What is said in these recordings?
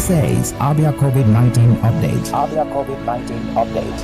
This is Abia COVID-19 update. Abia COVID-19 update.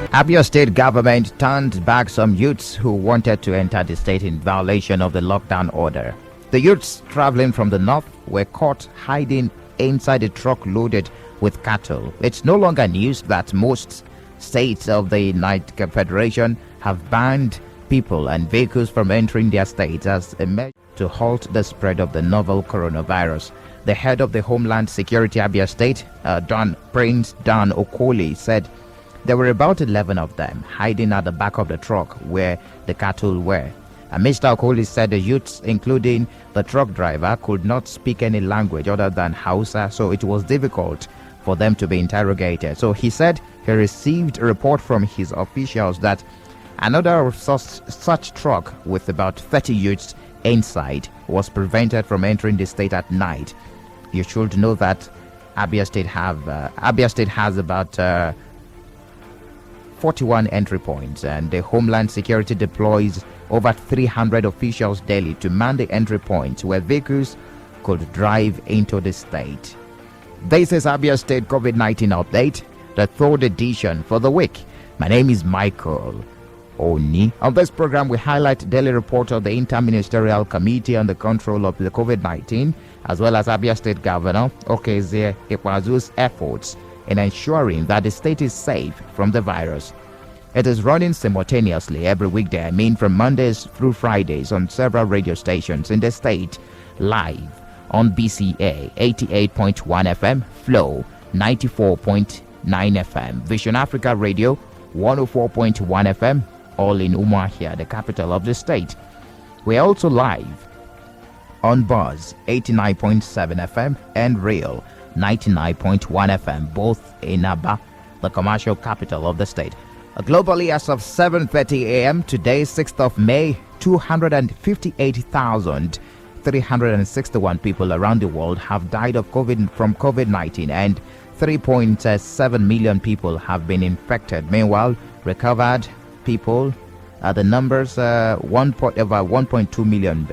Abia state government turned back some youths who wanted to enter the state in violation of the lockdown order. The youths traveling from the north were caught hiding inside a truck loaded with cattle. It's no longer news that most states of the United Federation have banned people and vehicles from entering their states as a measure to halt the spread of the novel coronavirus. The head of the Homeland Security Abia State, Prince Dan Okoli, said there were about 11 of them hiding at the back of the truck where the cattle were. And Mr. Okoli said the youths, including the truck driver, could not speak any language other than Hausa, so it was difficult for them to be interrogated. So he said he received a report from his officials that another such truck with about 30 youths inside was prevented from entering the state at night. You should know that Abia State has about 41 entry points, and the Homeland Security deploys over 300 officials daily to man the entry points where vehicles could drive into the state. This is Abia State COVID-19 update, the third edition for the week. My name is Michael Oni. On this program, we highlight daily report of the Interministerial Committee on the Control of the COVID-19, as well as Abia State Governor Okezie Ikpeazu's efforts in ensuring that the state is safe from the virus. It is running simultaneously every weekday, from Mondays through Fridays on several radio stations in the state, live on BCA 88.1 FM, Flow 94.9 FM, Vision Africa Radio 104.1 FM, all in Umuahia, the capital of the state. We are also live on Buzz 89.7 FM and Real 99.1 FM, both in Aba, the commercial capital of the state. Globally, as of 7:30 a.m. today, 6th of May, 258,361 people around the world have died of from COVID-19, and 3.7 million people have been infected. Meanwhile, recovered people, the numbers over 1.2 million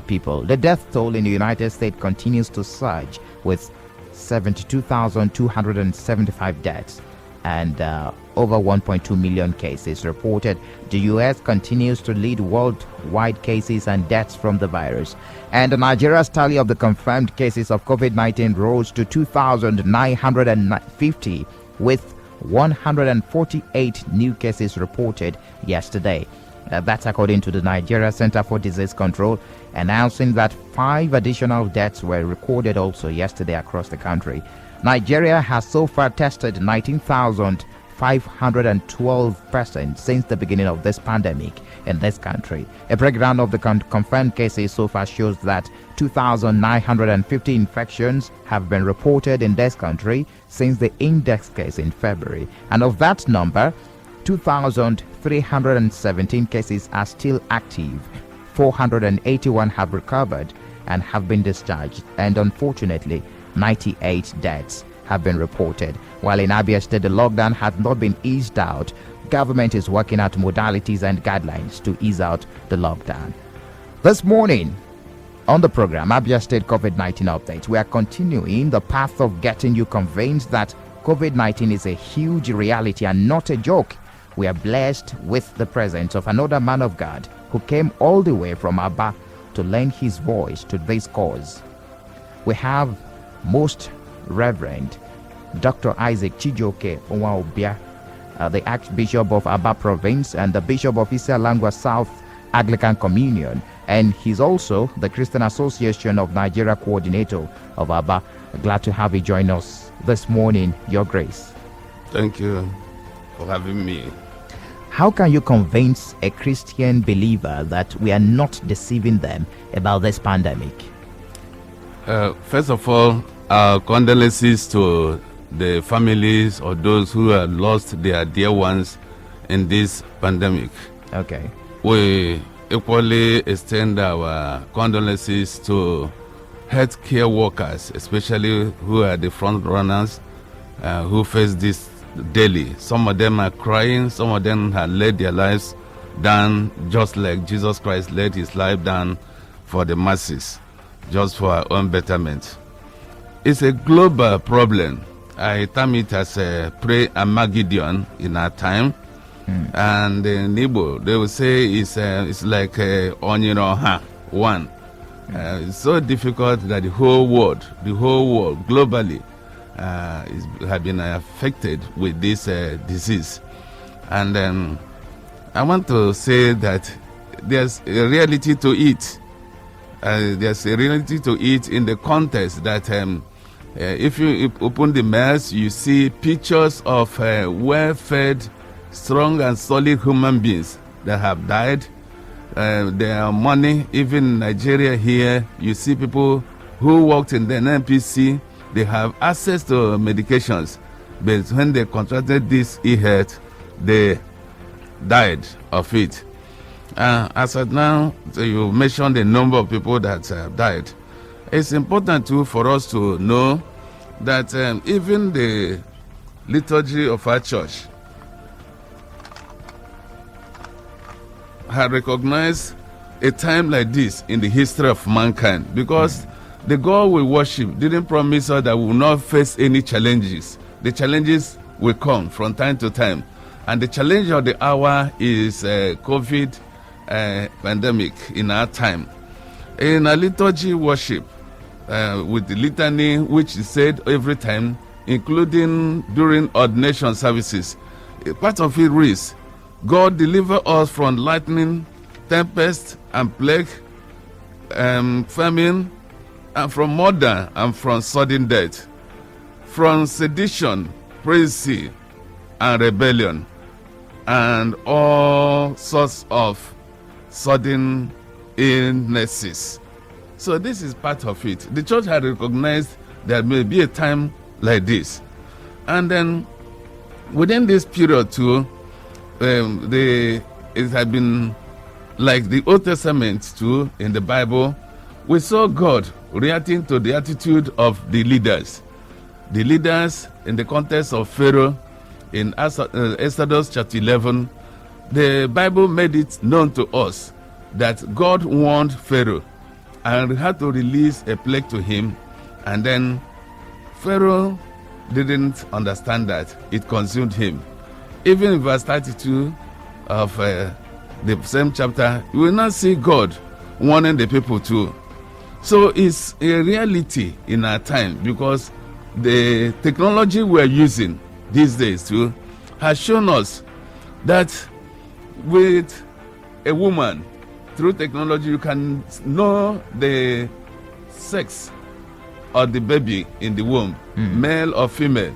people. The death toll in the United States continues to surge with 72,275 deaths and over 1.2 million cases reported. The U.S. continues to lead worldwide cases and deaths from the virus. And Nigeria's tally of the confirmed cases of COVID-19 rose to 2,950, with 148 new cases reported yesterday. That's according to the Nigeria Center for Disease Control, announcing that 5 additional deaths were recorded also yesterday across the country. Nigeria has so far tested 19,512 persons since the beginning of this pandemic in this country. A breakdown of the confirmed cases so far shows that 2,950 infections have been reported in this country since the index case in February. And of that number, 2,317 cases are still active. 481 have recovered and have been discharged, and unfortunately 98 deaths have been reported. While in Abia State the lockdown has not been eased out, government is working out modalities and guidelines to ease out the lockdown. This morning on the program Abia State COVID-19 update, we are continuing the path of getting you convinced that COVID-19 is a huge reality and not a joke. We are blessed with the presence of another man of God who came all the way from Abba to lend his voice to this cause. We have Most Reverend Dr. Isaac Chijoke Onwaobia, the Archbishop of Abba Province and the Bishop of Isialangwa South Anglican Communion, and he's also the Christian Association of Nigeria Coordinator of Abba. Glad to have you join us this morning, Your Grace. Thank you for having me. How can you convince a Christian believer that we are not deceiving them about this pandemic? First of all, our condolences to the families or those who have lost their dear ones in this pandemic. Okay. We equally extend our condolences to healthcare workers, especially who are the front runners who face this daily. Some of them are crying, some of them have laid their lives down, just like Jesus Christ laid his life down for the masses, just for our own betterment. It's a global problem. I term it as a pre-Armageddon in our time. And in Igbo, they will say it's like onion or one. It's so difficult that the whole world globally have been affected with this disease. And I want to say that there's a reality to it. There's a reality to it in the context that if you open the mails, you see pictures of well-fed, strong and solid human beings that have died. There are money, even in Nigeria here, you see people who worked in the NPC, they have access to medications, but when they contracted this e-health, they died of it. As of now, so you mentioned the number of people that died. It's important too for us to know that even the liturgy of our church had recognized a time like this in the history of mankind, because the God we worship didn't promise us that we will not face any challenges. The challenges will come from time to time, and the challenge of the hour is COVID pandemic in our time. In a liturgy worship, with the litany which is said every time, including during ordination services, a part of it reads, God deliver us from lightning, tempest, and plague, famine, and from murder, and from sudden death, from sedition, crazy, and rebellion, and all sorts of sudden illnesses. So this is part of it. The church had recognized there may be a time like this. And then within this period too, it had been like the Old Testament too in the Bible. We saw God reacting to the attitude of the leaders. The leaders in the context of Pharaoh in Exodus chapter 11, the Bible made it known to us that God warned Pharaoh and had to release a plague to him, and then Pharaoh didn't understand that. It consumed him. Even in verse 32 of the same chapter, you will not see God warning the people too. So it's a reality in our time, because the technology we're using these days too has shown us that with a woman, through technology, you can know the sex of the baby in the womb, male or female.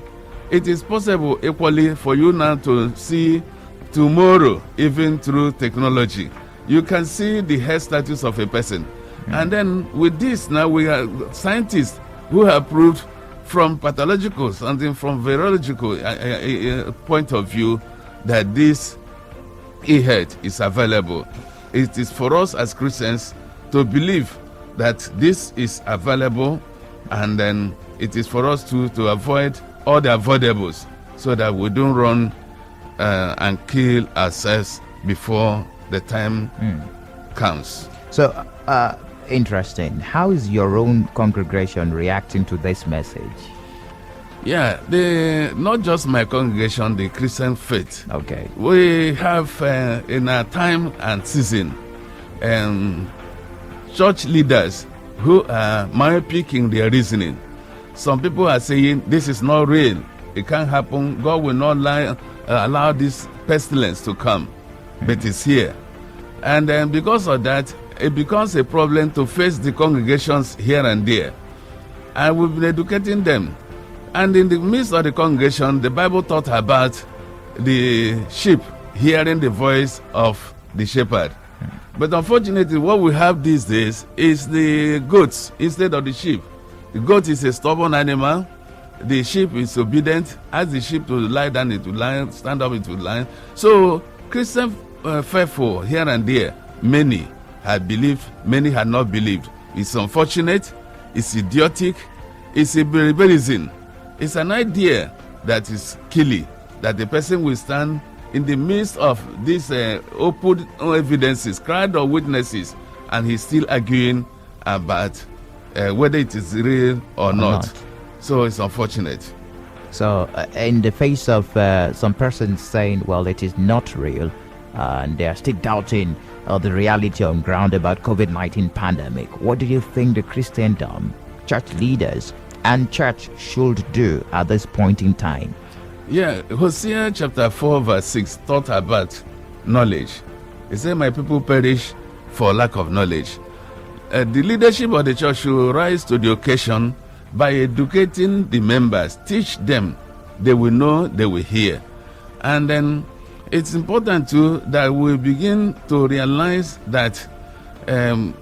It is possible equally for you now to see tomorrow, even through technology. You can see the health status of a person. And then with this, now we have scientists who have proved from pathological, something from virological point of view, that this e-health is available. It is for us as Christians to believe that this is available, and then it is for us to avoid all the avoidables, so that we don't run and kill ourselves before the time comes. So, interesting. How is your own congregation reacting to this message? Yeah, not just my congregation, the Christian faith. Okay. We have in our time and season church leaders who are myopic in their reasoning. Some people are saying this is not real. It can't happen. God will not allow this pestilence to come, but it's here. And then because of that, it becomes a problem to face the congregations here and there. And we've been educating them. And in the midst of the congregation, the Bible taught about the sheep hearing the voice of the shepherd. But unfortunately, what we have these days is the goats instead of the sheep. The goat is a stubborn animal. The sheep is obedient. As the sheep to lie down, it will lie, stand up, it will lie. So Christian faithful here and there, many had believed, many had not believed. It's unfortunate, it's idiotic, it's a barbarism. It's an idea that is killing that the person will stand in the midst of these open evidences, crowd of witnesses, and he's still arguing about whether it is real or not. So it's unfortunate. So in the face of some persons saying, well, it is not real, and they are still doubting the reality on ground about COVID-19 pandemic, what do you think the Christendom, church leaders, and church should do at this point in time? Yeah, Hosea chapter 4 verse 6 taught about knowledge. He said, my people perish for lack of knowledge. The leadership of the church should rise to the occasion by educating the members, teach them, they will know, they will hear. And then it's important too that we begin to realize that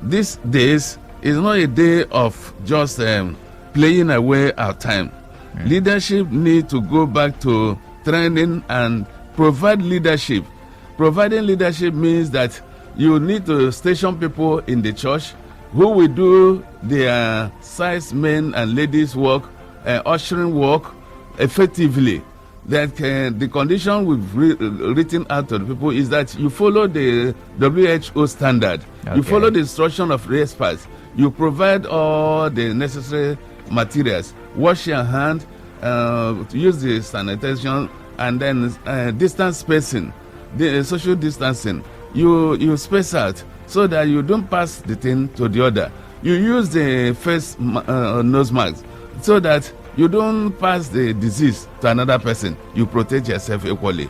these days is not a day of just playing away our time. Leadership need to go back to training and provide leadership. Providing leadership means that you need to station people in the church who will do their size men and ladies work, ushering work effectively. That the condition we've written out to the people is that you follow the WHO standard. Okay. You follow the instruction of the experts. You provide all the necessary materials. Wash your hand, use the sanitation, and then distance spacing, the social distancing. You space out so that you don't pass the thing to the other. You use the face nose mask so that you don't pass the disease to another person. You protect yourself equally.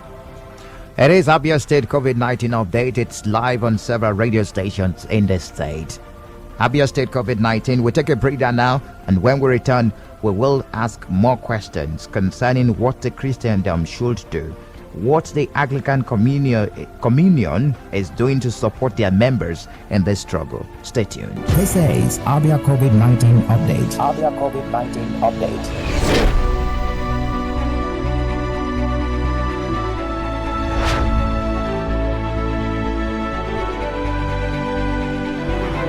It is Abia State COVID-19 update. It's live on several radio stations in the state. Abia State COVID-19. We'll take a breather now, and when we return, we will ask more questions concerning what the Christendom should do, what the Anglican communion is doing to support their members in this struggle. Stay tuned. This is Abia COVID-19 update. Abia COVID-19 update.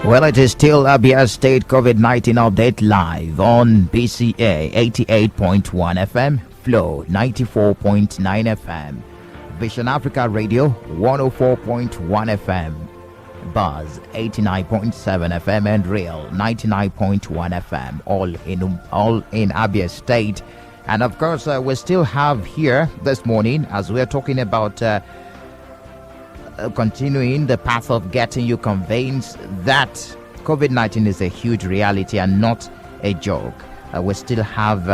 Well, it is still Abia State COVID-19 update live on BCA 88.1 FM, Flow 94.9 FM, Vision Africa Radio 104.1 FM, Buzz 89.7 FM, and Real 99.1 FM, all in Abia State. And of course, we still have here this morning, as we're talking about continuing the path of getting you convinced that COVID-19 is a huge reality and not a joke. We still have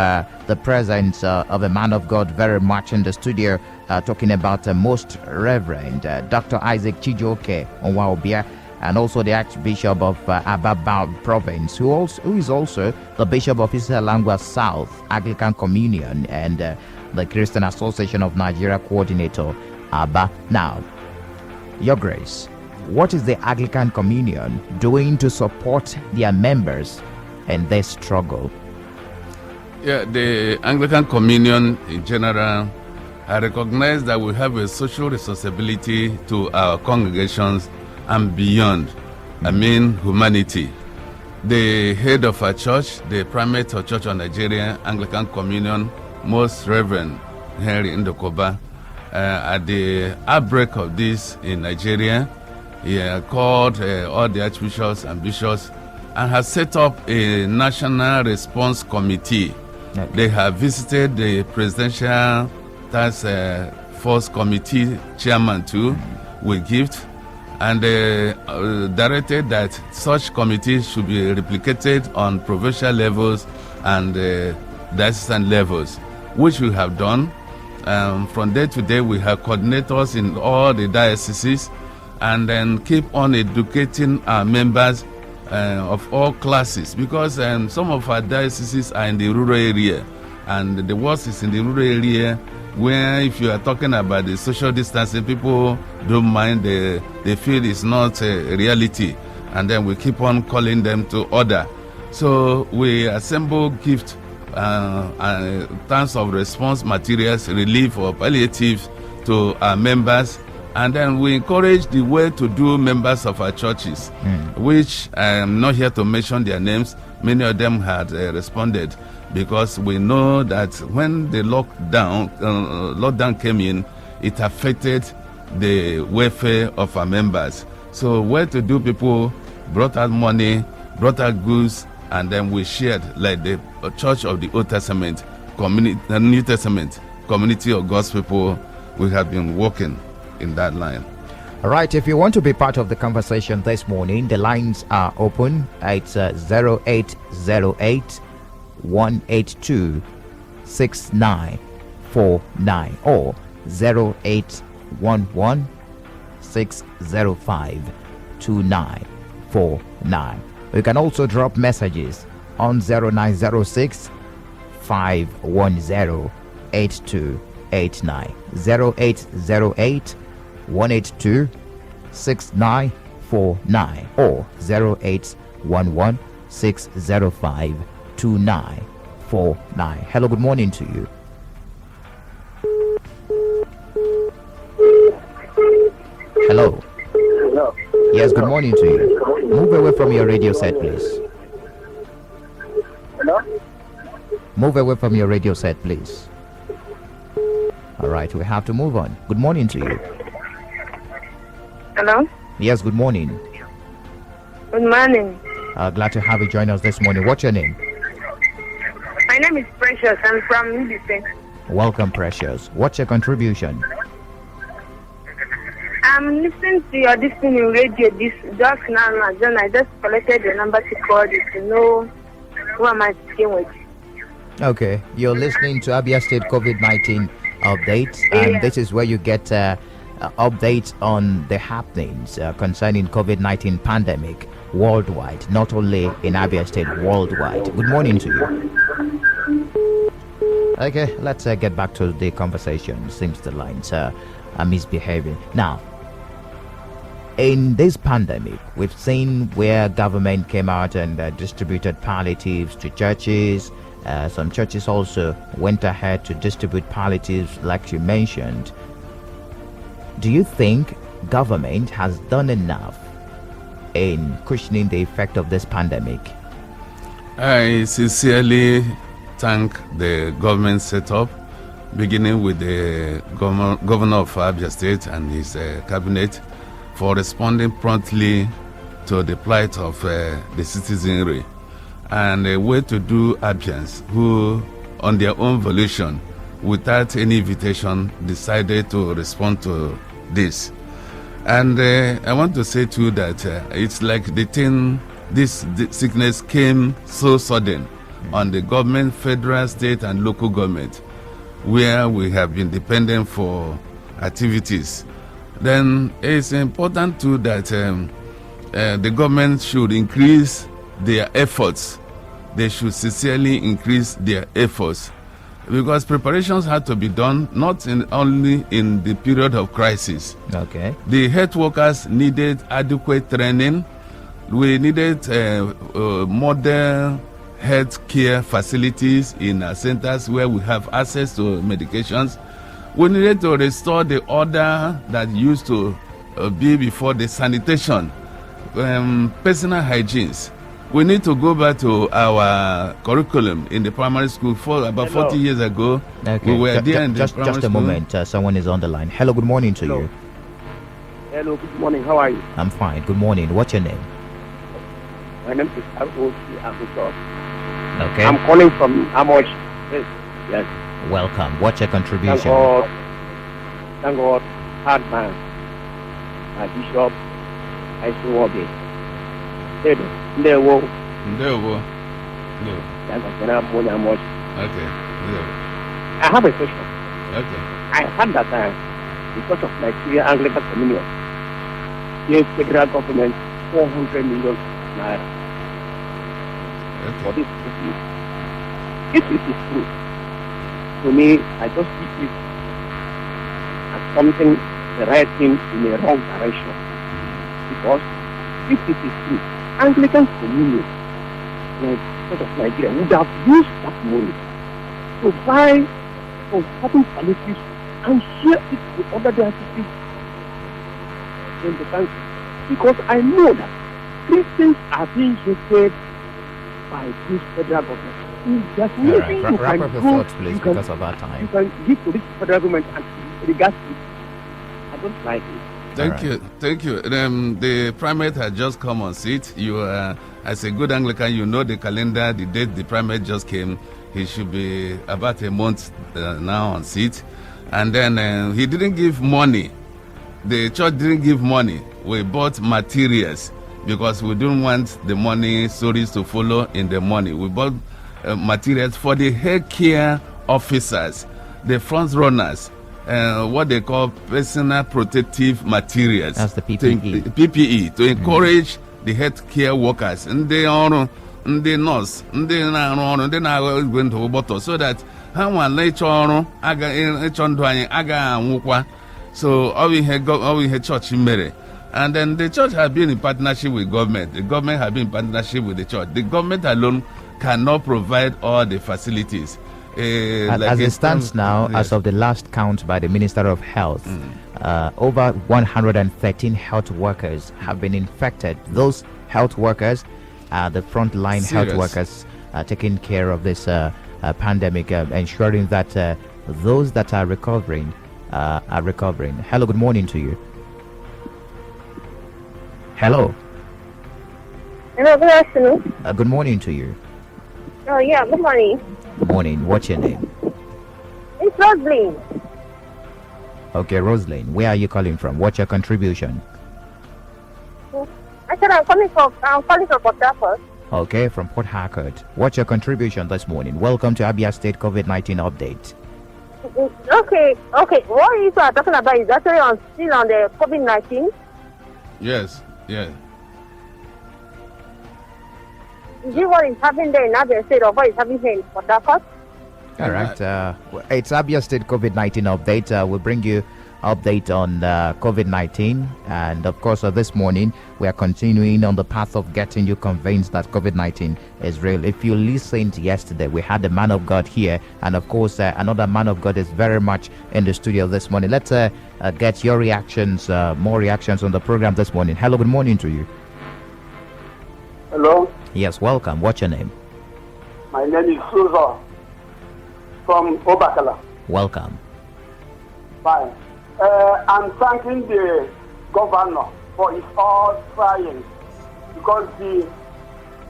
the presence of a man of God very much in the studio, talking about Most Reverend Dr. Isaac Chijioke Onwaobia, and also the Archbishop of Abia Province, who is also the Bishop of Isalangwa South Anglican Communion and the Christian Association of Nigeria Coordinator, Abba. Now, Your Grace, what is the Anglican Communion doing to support their members in this struggle? Yeah, the Anglican Communion in general, I recognize that we have a social responsibility to our congregations and beyond. I mean, humanity. The head of our church, the primate of Church of Nigeria, Anglican Communion, Most Reverend Henry Ndokoba, at the outbreak of this in Nigeria, he called all the archbishops and bishops and has set up a national response committee. Okay. They have visited the presidential task force committee chairman too with gift, and directed that such committees should be replicated on provincial levels and diocesan levels, which we have done. From day to day, we have coordinators in all the dioceses, and then keep on educating our members of all classes, because some of our dioceses are in the rural area, and the worst is in the rural area, where if you are talking about the social distancing, people don't mind, they feel it's not a reality, and then we keep on calling them to order. So we assemble gift tons of response materials, relief or palliatives to our members, and then we encourage the well-to-do members of our churches, which I am not here to mention their names, many of them had responded, because we know that when the lockdown came in, it affected the welfare of our members. So well-to-do people brought out money, brought out goods, and then we shared, like the Church of the Old Testament, New Testament, community of God's people. We have been working in that line. All right, if you want to be part of the conversation this morning, the lines are open. It's 0808 182 6949 or 0811 605 2949. You can also drop messages on 0906 510 8289, 0808 182 6949 or 0811 605 2949. Hello, good morning to you. Hello. Hello. Yes, good morning to you. Move away from your radio set, please. Hello. Move away from your radio set, please. All right, we have to move on. Good morning to you. Hello. Yes, good morning. Good morning. Glad to have you join us this morning. What's your name? My name is Precious. I'm from Abia. Welcome, Precious. What's your contribution? I'm listening to your listening radio this just now. John, I just collected the number to call you to know who am I speaking with. Okay, you're listening to Abia State COVID-19 updates, and Yeah. this is where you get updates on the happenings concerning COVID-19 pandemic worldwide, not only in Abia State, worldwide. Good morning to you. Okay, let's get back to the conversation. Seems the lines are misbehaving. Now, in this pandemic, we've seen where government came out and distributed palliatives to churches. Some churches also went ahead to distribute palliatives, like you mentioned. Do you think government has done enough in cushioning the effect of this pandemic? I sincerely thank the government setup, beginning with the governor of Abia State and his cabinet, for responding promptly to the plight of the citizenry, and a way to do Abians who, on their own volition, without any invitation, decided to respond to this. And I want to say too that it's like this sickness came so sudden on the government, federal, state, and local government, where we have been dependent for activities. Then it's important too that the government should increase their efforts. They should sincerely increase their efforts, because preparations had to be done not only in the period of crisis. Okay. The health workers needed adequate training. We needed modern health care facilities in our centers where we have access to medications. We needed to restore the order that used to be before, the sanitation, personal hygienes. We need to go back to our curriculum in the primary school. For about 40 years ago, Okay. we were there in the just primary a school. moment. Someone is on the line. Hello, good morning to you. Hello, good morning. How are you? I'm fine. Good morning. What's your name? My name is R.O.C. Abuso. Okay. I'm calling from Amosh. Yes. Welcome. What's your Thank contribution? God. Thank God. Hard man. Bishop. I still want it. There was. Ndewo. Okay. Ndewo. I have a question. Okay. I had that time because of Nigeria Anglican Communion. Gave federal government 400 million naira for Okay. this issue. If it is true, to me, I just see it as something the right thing in a wrong direction. Because if it is true, Anglican Communion, like sort of Nigeria, would have used that money to buy some certain qualities and share it with other dioceses in the country. Because I know that Christians are being hated by this federal government. There's All nothing right. you Wrap can up your do. thoughts, please, You can- because of our You time. can give to this federal government and regards to it. I don't like it. Thank you. The primate had just come on seat. You, as a good Anglican, you know the calendar, the date the primate just came. He should be about a month now on seat. And then he didn't give money. The church didn't give money. We bought materials because we didn't want the money stories to follow in the money. We bought materials for the healthcare officers, the front runners, what they call personal protective materials. That's the PPE. PPE to encourage the healthcare workers and the nurse, going to bottle so that how one later on aga so all we had church in Mary. And then the church has been in partnership with government. The government has been in partnership with the church. The government alone cannot provide all the facilities. As it stands now, yes. as of the last count by the Minister of Health, over 113 health workers have been infected. Those health workers are the frontline health Serious. workers taking care of this pandemic, ensuring that those that are recovering are recovering. Hello, good morning to you. Hello, Hello, good afternoon. good morning to you. Oh, yeah, good morning. Good morning. What's your name? It's Roslyn. Okay, Rosalind. Where are you calling from? What's your contribution? I said I'm calling from Port Harcourt. Okay, from Port Harcourt. What's your contribution this morning? Welcome to Abia State COVID-19 update. Okay. What you are talking about is actually still on the COVID-19. Yes, yeah. Is it what is happening there in Abia State or what is happening here in Port Harcourt? All right. It's Abia State COVID-19 update. We'll bring you update on COVID-19. And of course, this morning, we are continuing on the path of getting you convinced that COVID-19 is real. If you listened yesterday, we had the man of God here. And of course, another man of God is very much in the studio this morning. Let's get your reactions, more reactions on the program this morning. Hello, good morning to you. Hello, Yes, welcome. What's your name? my name is Susan from Obakala. Welcome. Fine. I'm thanking the governor for his all trying because the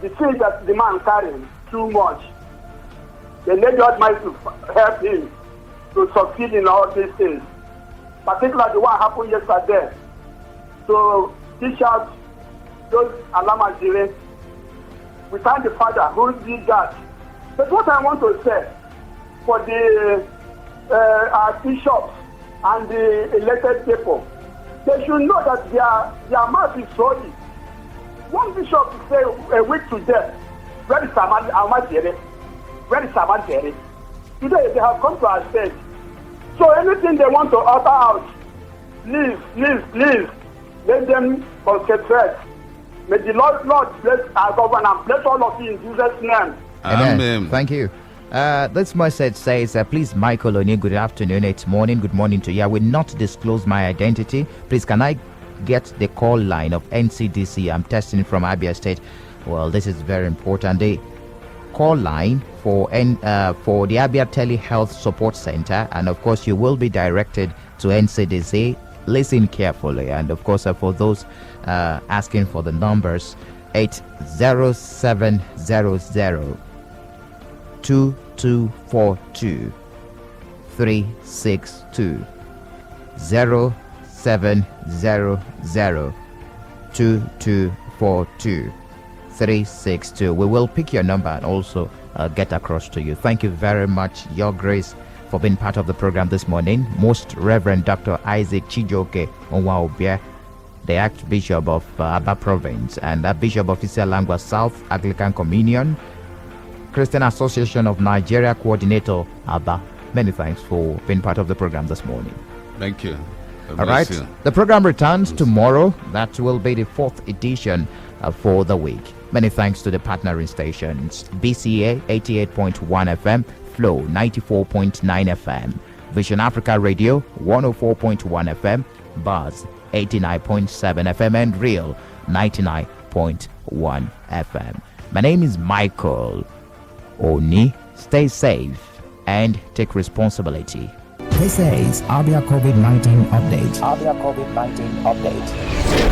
thing that the man carrying too much. The Lady Almighty to help him to succeed in all these things. Particularly the one happened yesterday. So teach out those Alamajire. We thank the Father who did that. But what I want to say for the our bishops and the elected people, they should know that their mouth is holy. One bishop say a week to death, where is Alamajire? Where is Alamajire? Today they have come to our state. So anything they want to utter out, please, let them concentrate. May the Lord bless our government and bless all of you in Jesus' name. Amen. Thank you. This message says, please, Michael Oni, good afternoon. It's morning. Good morning to you. I will not disclose my identity. Please, can I get the call line of NCDC? I'm testing from Abia State. Well, this is very important. The call line for the Abia Telehealth Support Center, and of course, you will be directed to NCDC. Listen carefully, and of course, for those asking for the numbers, 80700 2242 362 0700 2242 362. We will pick your number and also get across to you. Thank you very much, Your Grace, for being part of the program this morning. Most Reverend Dr. Isaac Chijoke Onwaobia, the Archbishop of Abba Province and Bishop of Isialangwa South Anglican Communion, Christian Association of Nigeria Coordinator Abba. Many thanks for being part of the program this morning. Thank you. All right. The program returns tomorrow. That will be the 4th edition for the week. Many thanks to the partnering stations: BCA 88.1 FM, Flow 94.9 FM, Vision Africa Radio 104.1 FM, Buzz 89.7 FM, and Real 99.1 FM. My name is Michael Oni. Stay safe and take responsibility. This is Abia COVID-19 update. Abia COVID-19 update.